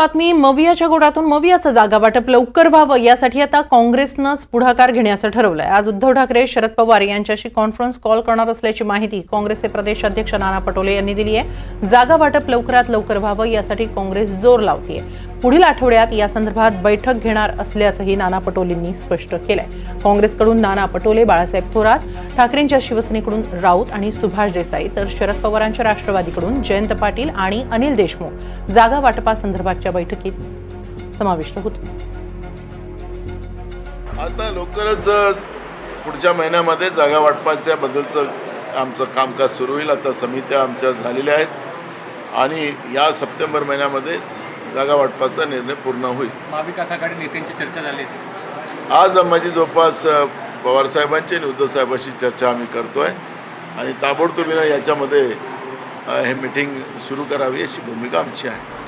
बातमी मवियाच्या गोडातून मवियाचं जागा वाटप लवकर व्हावं यासाठी आता काँग्रेसनंच पुढाकार घेण्याचं ठरवलंय। आज उद्धव ठाकरे शरद पवार यांच्याशी कॉन्फरन्स कॉल करणार असल्याची माहिती काँग्रेसचे प्रदेश अध्यक्ष नाना पटोले यांनी दिली आहे। जागा वाटप लवकरात लवकर व्हावं यासाठी काँग्रेस जोर लावतेय। पुढील आठवड्यात या संदर्भात बैठक घेणार असल्याचंही नाना पटोलेंनी स्पष्ट केलंय। काँग्रेसकडून नाना पटोले, बाळासाहेब थोरात, ठाकरेंच्या शिवसेनेकडून राऊत आणि सुभाष देसाई तर शरद पवारांच्या राष्ट्रवादीकडून जयंत पाटील आणि अनिल देशमुख जागा वाटपासंदर्भातच्या बैठकीत समाविष्ट होते। आता लवकरच पुढच्या महिन्यामध्ये जागा वाटपाच्या बद्दलचं आमचं कामकाज सुरू होईल। आता समित्या आमच्या झालेल्या आहेत आणि या सप्टेंबर महिन्यामध्येच जागा वाटपाचा निर्णय पूर्ण होईल। महाविकास आघाडी नेत्यांची चर्चा झाली। आज माझी जवळपास पवार साहेबांची आणि उद्धव साहेबांशी चर्चा आम्ही करतोय आणि ताबडतोबीनं याच्यामध्ये हे मीटिंग सुरू करावी अशी भूमिका आमची आहे।